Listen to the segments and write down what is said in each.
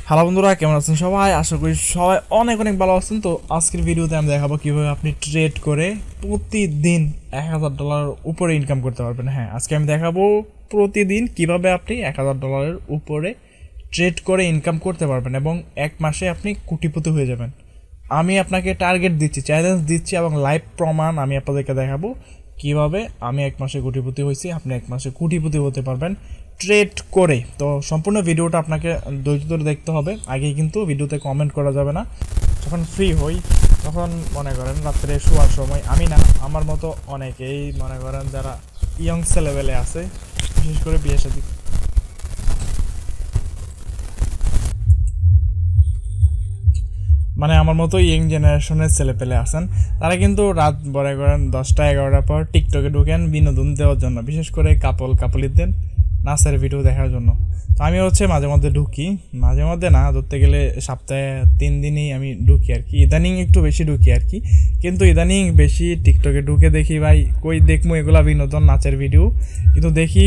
Hello বন্ধুরা, কেমন আছেন সবাই? আশা করি সবাই অনেক অনেক ভালো আছেন। তো আজকের ভিডিওতে আমি দেখাবো কীভাবে আপনি ট্রেড করে প্রতিদিন $1000 উপরে ইনকাম করতে পারবেন। হ্যাঁ, আজকে আমি দেখাবো প্রতিদিন কিভাবে আপনি $1000 উপরে ট্রেড করে ইনকাম করতে পারবেন এবং এক মাসে আপনি কোটিপতি হয়ে যাবেন। আমি আপনাকে টার্গেট দিচ্ছি, চ্যালেঞ্জ দিচ্ছি এবং লাইভ প্রমাণ আমি আপনাদেরকে দেখাবো কিভাবে আমি এক মাসে কোটিপতি হয়েছি। আপনি এক মাসে কোটিপতি হতে পারবেন ট্রেড করে। তো সম্পূর্ণ ভিডিওটা আপনাকে ধৈর্য ধরে দেখতে হবে। আগেই কিন্তু ভিডিওতে কমেন্ট করা যাবে না। যখন ফ্রি হই তখন মনে করেন রাত্রে শোয়ার সময়, আমি না, আমার মতো অনেকেই মনে করেন যারা ইয়ং ছেলেবেলে আছে, বিশেষ করে বিয়ে শাদী মানে আমার মতো ইয়ং জেনারেশনের ছেলেপেলে আছেন, তারা কিন্তু রাত মনে করেন 10টা-11টার পর টিকটকে ঢুকেন বিনোদন দেওয়ার জন্য, বিশেষ করে কাপলিদের নাচের ভিডিও দেখার জন্য। তো আমি মাঝে মধ্যে ঢুকি, মাঝে মধ্যে না, ধরতে গেলে সপ্তাহে 3 দিনই আমি ঢুকি আর কি। ইদানিং একটু বেশি ঢুকি আর কি, কিন্তু ইদানিং বেশি টিকটকে ঢুকে দেখি ভাই কই দেখবো এগুলা বিনোদন নাচের ভিডিও, কিন্তু দেখি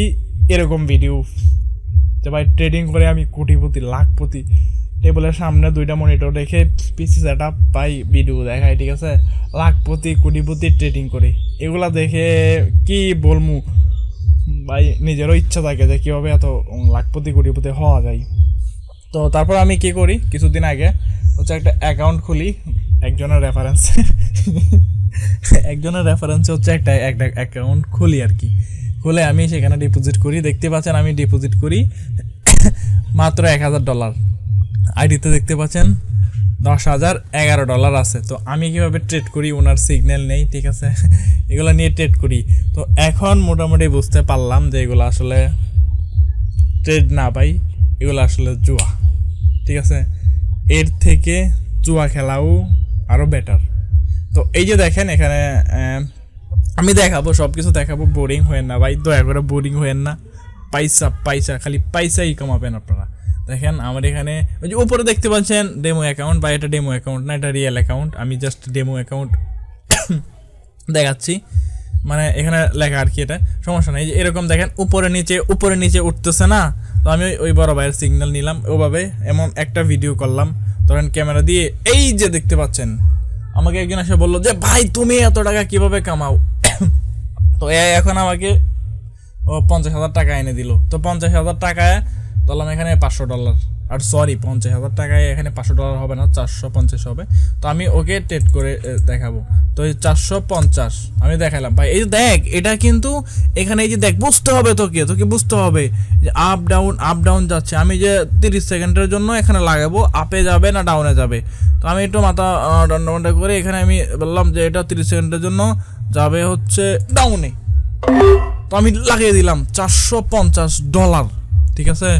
এরকম ভিডিও যে ভাই ট্রেডিং করে আমি কোটিপতি লাখপতি, টেবিলের সামনে 2টা মনিটর রেখে পিসি সেট আপ পাই ভিডিও দেখায়, ঠিক আছে, লাখপতি কোটিপতি ট্রেডিং করে। এগুলা দেখে কি বলমু ভাই, নিজেরও ইচ্ছা থাকে যে কীভাবে এত লাখপতি কোটিপতি হওয়া যায়। তো তারপর আমি কি করি, কিছুদিন আগে একটা অ্যাকাউন্ট খুলি একজনের রেফারেন্সে একটা অ্যাকাউন্ট খুলি আর কি। খুলে আমি সেখানে ডিপোজিট করি। দেখতে পাচ্ছেন আমি ডিপোজিট করি মাত্র $1000। আইডিতে দেখতে পাচ্ছেন $10,011 আছে। তো আমি কীভাবে ট্রেড করি, ওনার সিগন্যাল নেই, ঠিক আছে, এগুলো নিয়ে ট্রেড করি। তো এখন মোটামুটি বুঝতে পারলাম যে এগুলো আসলে ট্রেড না ভাই, এগুলো আসলে জুয়া, ঠিক আছে। এর থেকে জুয়া খেলাও আরও বেটার। তো এই যে দেখেন এখানে আমি দেখাবো, সব কিছু দেখাবো, বোরিং হয়েন না ভাই, দয়া করে বোরিং হয়েন না। পয়সা খালি পয়সাই কমাবেন আপনারা। দেখেন আমার এখানে ওই যে উপরে দেখতে পাচ্ছেন ডেমো অ্যাকাউন্ট, বা এটা ডেমো অ্যাকাউন্ট না, এটা রিয়েল অ্যাকাউন্ট। আমি জাস্ট ডেমো অ্যাকাউন্ট দেখাচ্ছি, মানে এখানে লেখা আর কি, এটা সমস্যা নেই। যে এরকম দেখেন উপরে নিচে উঠতেছে না, তো আমি ওই বড় ভাইয়ের সিগন্যাল নিলাম, ওভাবে এমন একটা ভিডিও করলাম ধরেন ক্যামেরা দিয়ে। এই যে দেখতে পাচ্ছেন আমাকে একজন এসে বললো যে ভাই তুমি এত টাকা কিভাবে কামাও। তো এখন আমাকে ও $50,000 এনে দিল। তো $50,000 ধরলাম এখানে $500, আর সরি $50,000 এখানে $500 হবে না, 450 হবে। তো আমি ওকে ট্রেড করে দেখাবো। তো এই 450 আমি দেখালাম ভাই, এই যে দেখ, এটা কিন্তু এখানে এই যে দেখ, বুঝতে হবে তোকে বুঝতে হবে যে আপ ডাউন যাচ্ছে। আমি যে 30 সেকেন্ডের জন্য এখানে লাগাবো, আপে যাবে না ডাউনে যাবে। তো আমি একটু মাথা দণ্ডমণ্ডা করে এখানে আমি বললাম যে এটা 30 সেকেন্ডের জন্য যাবে হচ্ছে ডাউনে। তো আমি লাগিয়ে দিলাম $450, ঠিক আছে,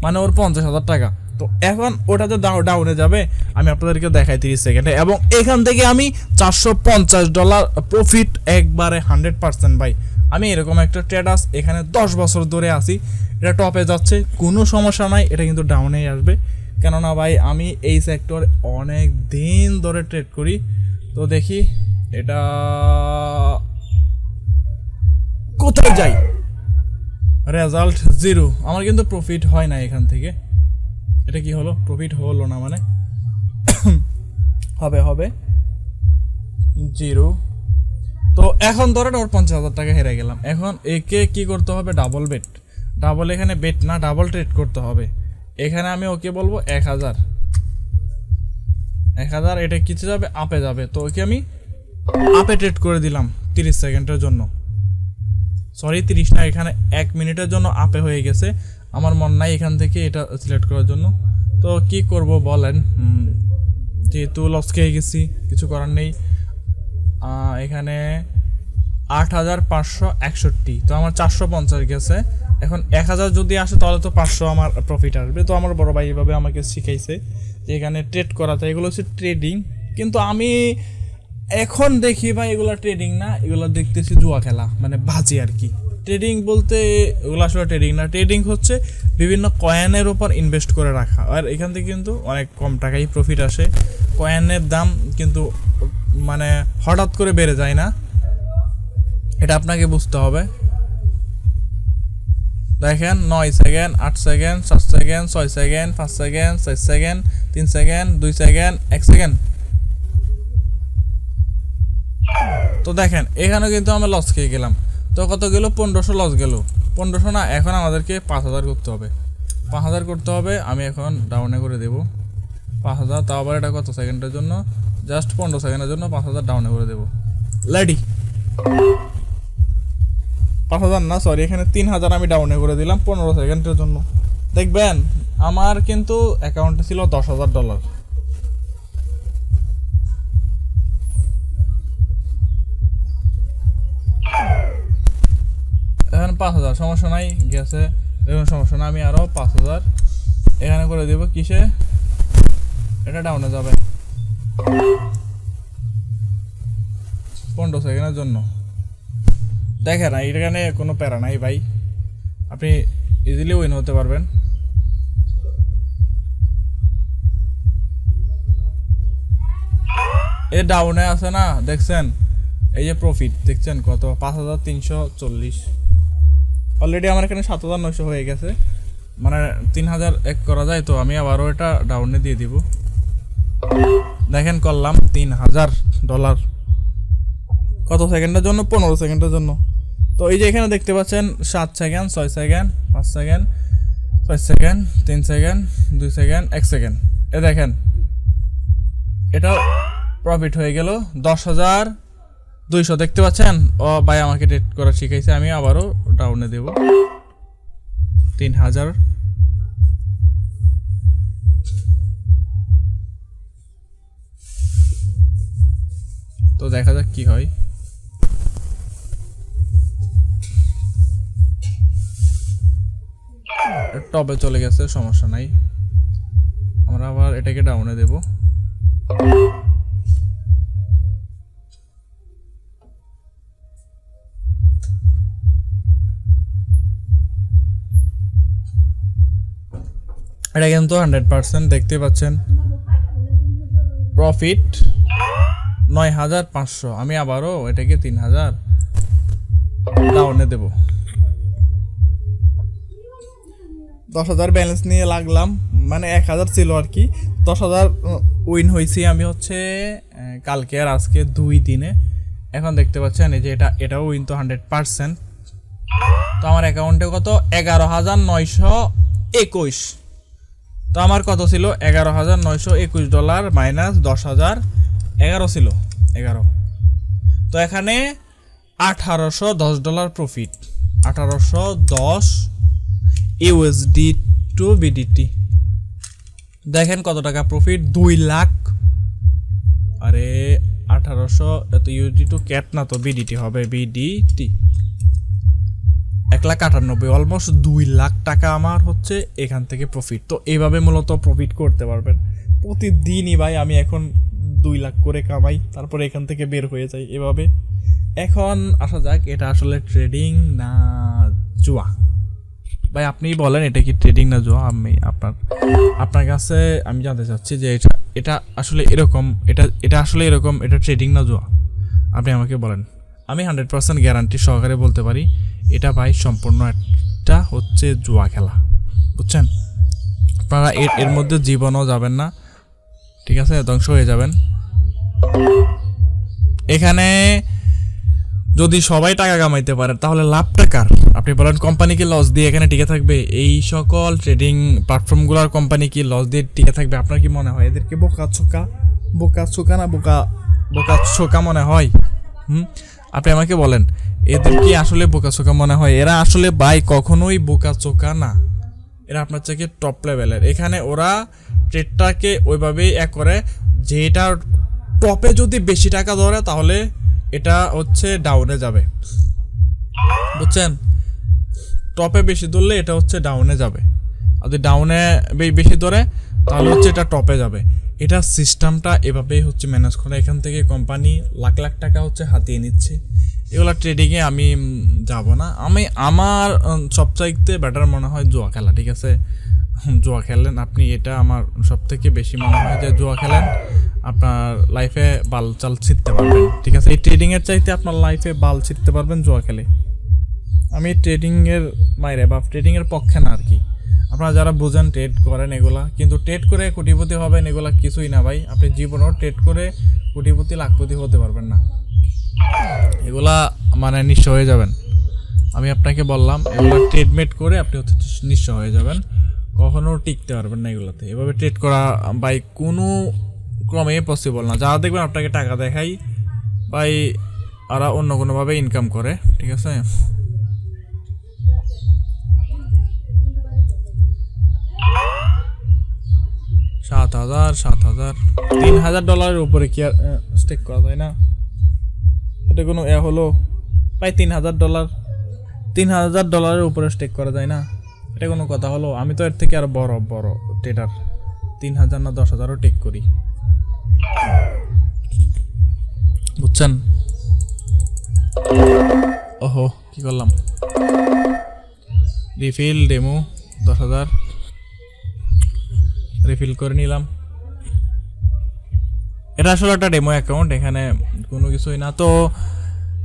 মানে ওর $50,000। তো এখন ওটা যে ডাউনে যাবে, আমি আপনাদেরকে দেখাই 30 সেকেন্ডে, এবং এখান থেকে আমি $450 প্রফিট একবারে 100% ভাই। আমি এরকম একটা ট্রেডার্স এখানে 10 বছর ধরে আছি, এটা টপে যাচ্ছে, কোনো সমস্যা নাই, এটা কিন্তু ডাউনেই আসবে। কেননা ভাই আমি এই সেক্টর অনেক দিন ধরে ট্রেড করি। তো দেখি এটা কোথায় যাই, রেজাল্ট 0। আমার কিন্তু প্রফিট হয় না এখান থেকে। এটা কি হলো, প্রফিট হলো না, মানে হবে 0। তো এখন ধরেন ওর $50,000 হেরে গেলাম। এখন একে কি করতে হবে, ডাবল এখানে বেট না, ডাবল ট্রেড করতে হবে। এখানে আমি ওকে বলবো 1000, এটা কিছু যাবে, আপে যাবে। তো ওকে আমি আপে ট্রেড করে দিলাম 30 সেকেন্ডের জন্য, সরি 30 না, এখানে 1 মিনিটের জন্য আপে হয়ে গেছে। আমার মন নাই এখান থেকে এটা সিলেক্ট করার জন্য। তো কি করব বলেন, যেহেতু লস খেয়ে গেছি, কিছু করার নেই। এখানে 8561, তো আমার 450 গেছে। এখন 1000 যদি আসে তাহলে তো 500 আমার প্রফিট আসবে। তো আমার বড় ভাই এভাবে আমাকে শিখাইছে যে এখানে ট্রেড করা যায়, এগুলো হচ্ছে ট্রেডিং। কিন্তু আমি এখন দেখি ভাই এগুলো ট্রেডিং না, এগুলো দেখতেছি জুয়া খেলা, মানে বাজি আর কি। ট্রেডিং বলতে এগুলো আসলে ট্রেডিং না, ট্রেডিং হচ্ছে বিভিন্ন কয়েনের উপর ইনভেস্ট করে রাখা, আর এখান থেকে কিন্তু অনেক কম টাকাই প্রফিট আসে। কয়েনের দাম কিন্তু মানে হঠাৎ করে বেড়ে যায় না, এটা আপনাকে বুঝতে হবে। দেখেন 9 second, 8 second, 7 second, 6 second, 5 second, 4 second, 3 second, 2 second, 1 second. তো দেখেন এখানে কিন্তু আমরা লস খেয়ে গেলাম। তো কত গেল? 1500 লস গেল। 1500 না, এখন আমাদেরকে 5000 করতে হবে। 5000 করতে হবে। আমি এখন ডাউনে করে দেব 5000। তাও আবার এটা কত সেকেন্ডের জন্য? জাস্ট 15 সেকেন্ডের জন্য 5000 ডাউনে করে দেব। রেডি? 5000 না, সরি, এখানে 3000 আমি ডাউনে করে দিলাম 15 সেকেন্ডের জন্য। দেখবেন আমার কিন্তু অ্যাকাউন্টে ছিল $10,000। এখন 5000, সমস্যা নাই, গেছে, এখন সমস্যা না, আমি আরো 5000 এখানে করে দেব। কিসে? এটা ডাউনে যাবে 15 সেকেন্ডের জন্য। দেখেন এখানে কোনো প্যারা নাই ভাই, আপনি ইজিলি উইন হতে পারবেন। এ ডাউনে আছে না, দেখছেন? এই যে প্রফিট দেখছেন কত? 5340। অলরেডি আমার এখানে 7900 হয়ে গেছে, মানে 3000 এক করা যায়। তো আমি আবারও এটা ডাউনে দিয়ে দিব। দেখেন করলাম $3000। কত সেকেন্ডের জন্য? 15 সেকেন্ডের জন্য। তো এই যে এখানে দেখতে পাচ্ছেন 7 second, 6 second, 5 second, 6 second, 3 second, 2 second, 1 second. এ দেখেন এটাও প্রফিট হয়ে গেল 10,200। দেখতে পাচ্ছেন? ও ভাই আমাকে ট্রেড করা শিখাইছে। আমি আবারও ডাউনে দেব 3000। তো দেখা যাক কি হয়। টপে চলে গেছে, সমস্যা নাই, আমরা আবার এটাকে ডাউনে দেব। এটা কিন্তু 100% দেখতে পাচ্ছেন প্রফিট 9500। আমি আবারও এটাকে 3000 ডাউনে দেব। 10,000 ব্যালেন্স নিয়ে লাগলাম, মানে 1000 ছিল আর কি। 10,000 উইন হয়েছি আমি হচ্ছে কালকে আর আজকে 2 দিনে। এখন দেখতে পাচ্ছেন এই যে এটাও উইন তো 100%। তো আমার অ্যাকাউন্টে কত? $11,921। তো আমার কত ছিল? $11,921 মাইনাস 10,000, 11 ছিল, 11। তো এখানে $1,810 প্রফিট, 1810 USD টু BDT। দেখেন কত টাকা প্রফিট? 2 লাখ। আরে 1800 এত USD টু ক্যাট না, তো BDT হবে, BDT 1,98,000, অলমোস্ট 2 লাখ টাকা আমার হচ্ছে এখান থেকে প্রফিট। তো এইভাবে মূলত প্রফিট করতে পারবেন প্রতিদিনই ভাই। আমি এখন 2 লাখ করে কামাই, তারপরে এখান থেকে বের হয়ে যাই এভাবে। এখন আসা যাক, এটা আসলে ট্রেডিং না জুয়া? ভাই আপনি বলেন এটা কি ট্রেডিং না জুয়া? আমি আপনার কাছে আমি জানতে চাচ্ছি যে এটা আসলে এরকম, এটা আসলে এরকম, এটা ট্রেডিং না জুয়া? আপনি আমাকে বলেন। আমি 100% গ্যারান্টি সহকারে বলতে পারি এটা ভাই সম্পূর্ণ একটা হচ্ছে জুয়া খেলা, বুঝছেন? আপনারা এর মধ্যে জীবনও যাবেন না, ঠিক আছে, ধ্বংস হয়ে যাবেন। এখানে যদি সবাই টাকা কামাইতে পারে তাহলে লাভটা কার? আপনি বলেন কোম্পানি কি লস দিয়ে এখানে টিকে থাকবে? এই সকল ট্রেডিং প্ল্যাটফর্মগুলোর কোম্পানি কি লস দিয়ে টিকে থাকবে? আপনার কি মনে হয় এদেরকে বোকা ছোকা মনে হয়? আপনি আমাকে বলেন এদের কি আসলে বোকা চোকা মনে হয়? এরা আসলে ভাই কখনোই বোকা চোকা না, এরা আপনার থেকে টপ লেভেলের। এখানে ওরা ট্রেডটাকে ওইভাবেই করে যে এটা টপে যদি বেশি টাকা ধরে তাহলে এটা হচ্ছে ডাউনে যাবে, বুঝছেন? টপে বেশি ধরলে এটা হচ্ছে ডাউনে যাবে, আর যদি ডাউনে বেশি ধরে তাহলে হচ্ছে এটা টপে যাবে। এটা সিস্টেমটা এভাবেই হচ্ছে ম্যানেজ করে। এখান থেকে কোম্পানি লাখ লাখ টাকা হচ্ছে হাতিয়ে নিচ্ছে। এগুলো ট্রেডিংয়ে আমি যাব না। আমার সবচাইতে বেটার মনে হয় জুয়া খেলা, ঠিক আছে? জুয়া খেলেন আপনি, এটা আমার সব থেকে বেশি মনে হয় যে জুয়া খেলেন, আপনার লাইফে বাল চাল ছিটতে পারবেন, ঠিক আছে? এই ট্রেডিংয়ের চাইতে আপনার লাইফে বাল ছিটতে পারবেন জুয়া খেলে। আমি ট্রেডিংয়ের বাইরে বা ট্রেডিংয়ের পক্ষে না আর কি। আপনারা যারা বোঝেন ট্রেড করেন এগুলা, কিন্তু ট্রেড করে কোটিপতি হবেন এগুলা কিছুই না ভাই। আপনি জীবনেও ট্রেড করে কোটিপতি লাখপতি হতে পারবেন না, এগুলা মানে নিঃস্ব হয়ে যাবেন। আমি আপনাকে বললাম এগুলো ট্রেডমেট করে আপনি হচ্ছে নিঃস্ব হয়ে যাবেন, কখনো টিকতে পারবেন না এগুলোতে। এভাবে ট্রেড করা ভাই কোনো ক্রমে পসিবল না। যারা দেখবেন আপনাকে টাকা দেখাই ভাই, ওরা অন্য কোনোভাবে ইনকাম করে, ঠিক আছে। $7,000 $3,000 উপরে কি আর স্টেক করা যায় না? এটা কোনো হলো ভাই? $3,000 উপরে স্টেক করা যায় না? এটা কোনো কথা হলো? আমি তো এর থেকে আরো বড় বড় ট্রেডার, 3,000 না 10,000ও টেক করি, বুঝছেন? ওহো কি করলাম, রিফিল ডেমো 10,000 রিফিল করে নিলাম। এটা আসলে একটা ডেমো অ্যাকাউন্ট, এখানে কোনো কিছুই না। তো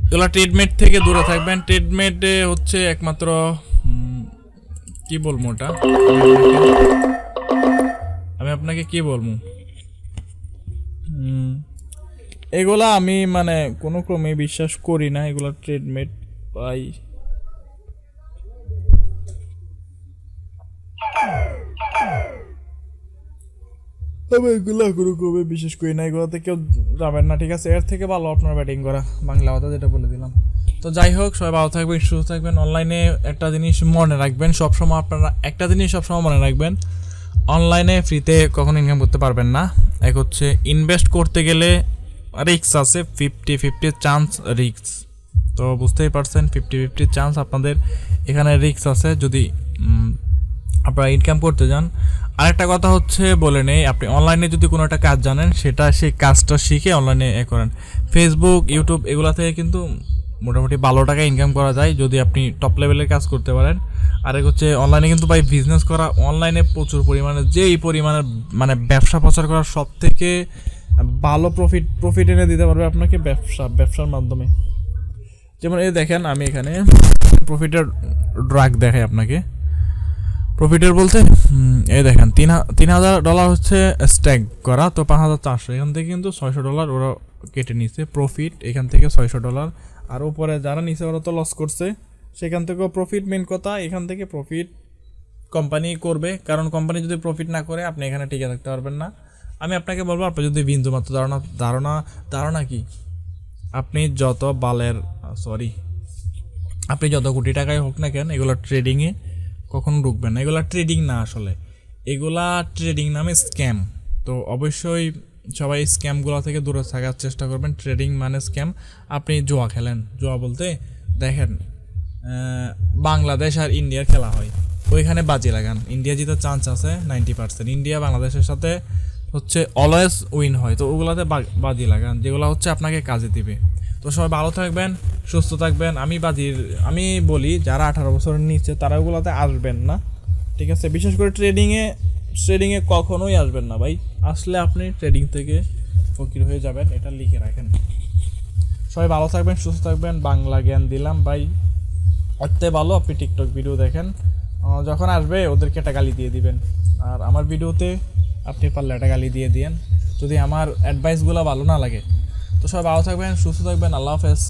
এগুলো ট্রেডমেট থেকে দূরে থাকবেন। ট্রেডমেটে হচ্ছে একমাত্র কি বলবো, ওটা আমি আপনাকে কি বলবো, এগুলা আমি মানে কোনো ক্রমে বিশ্বাস করি না এগুলা ট্রেডমেট পাই। আমি এগুলা কোনো ক্রমে বিশ্বাস করি না, এগুলাতে কেউ যাবেন না, ঠিক আছে। এর থেকে ভালো আপনার ব্যাটিং করা, বাংলা কথা যেটা বলে দিলাম। তো যাই হোক, সবাই ভালো থাকবেন, সুস্থ থাকবেন। অনলাইনে একটা জিনিস মনে রাখবেন সবসময়, আপনারা একটা জিনিস সবসময় মনে রাখবেন, অনলাইনে ফ্রিতে কখনো ইনকাম করতে পারবেন না। এক হচ্ছে ইনভেস্ট করতে গেলে রিস্ক আছে, 50-50 চান্স রিস্ক। তো বুঝতেই পারছেন 50-50 চান্স আপনাদের এখানে রিস্ক আছে যদি আপনারা ইনকাম করতে যান। আরেকটা কথা হচ্ছে বলে নেই, আপনি অনলাইনে যদি কোনো একটা কাজ জানেন সেটা সেই কাজটা শিখে অনলাইনে করেন। ফেসবুক, ইউটিউব এগুলা থেকে কিন্তু মোটামুটি ভালো টাকা ইনকাম করা যায় যদি আপনি টপ লেভেলের কাজ করতে পারেন। আরেক হচ্ছে অনলাইনে কিন্তু ভাই বিজনেস করা, অনলাইনে প্রচুর পরিমাণে যেই পরিমাণে মানে ব্যবসা প্রচার করা সব থেকে ভালো প্রফিট এনে দিতে পারবে আপনাকে ব্যবসার মাধ্যমে। যেমন এই দেখেন, আমি এখানে প্রফিটের ড্রাগ দেখাই আপনাকে। প্রফিটের বলতে এই দেখেন $3,000 হচ্ছে স্ট্যাক করা, তো 5,400, এখান থেকে কিন্তু $600 ওরা কেটে নিছে প্রফিট, এখান থেকে $600। আর উপরে যারা নিচে ওরা তো লস করছে, সেখান থেকেও প্রফিট। মেন কথা এখান থেকে প্রফিট কোম্পানি করবে, কারণ কোম্পানি যদি প্রফিট না করে আপনি এখানে টিকে থাকতে পারবেন না। আমি আপনাকে বলবো, আপনি যদি বিন্দুমাত্র ধারণা কি, আপনি যত আপনি যত কোটি টাকায় হোক না কেন, এগুলো ট্রেডিংয়ে কখনো ঢুকবেন না। এগুলা ট্রেডিং না, আসলে এগুলা ট্রেডিং নামে স্ক্যাম। তো অবশ্যই সবাই স্ক্যামগুলো থেকে দূরে থাকার চেষ্টা করবেন। ট্রেডিং মানে স্ক্যাম। আপনি জুয়া খেলেন, জুয়া বলতে দেখেন বাংলাদেশ আর ইন্ডিয়ার খেলা হয়, ওইখানে বাজি লাগান, ইন্ডিয়া জিতার চান্স আছে 90%। ইন্ডিয়া বাংলাদেশের সাথে হচ্ছে অলওয়েজ উইন হয়, তো ওগুলাতে বাজি লাগান যেগুলো হচ্ছে আপনাকে কাজে দিবে। তো সবাই ভালো থাকবেন, সুস্থ থাকবেন। আমি বলি যারা 18 বছরের নিচে তারা ওগুলোতে আসবেন না, ঠিক আছে। বিশেষ করে ট্রেডিংয়ে কখনোই আসবেন না ভাই, আসলে আপনি ট্রেডিং থেকে ফকির হয়ে যাবেন, এটা লিখে রাখেন। সবাই ভালো থাকবেন, সুস্থ থাকবেন। বাংলা জ্ঞান দিলাম ভাই, অত্যে ভালো। আপনি টিকটক ভিডিও দেখেন, যখন আসবে ওদেরকে একটা গালি দিয়ে দিবেন, আর আমার ভিডিওতে আপনি পারলে একটা গালি দিয়ে দিয়েন যদি আমার অ্যাডভাইসগুলো ভালো না লাগে। তো সবাই ভালো থাকবেন, সুস্থ থাকবেন। আল্লাহ হাফেজ।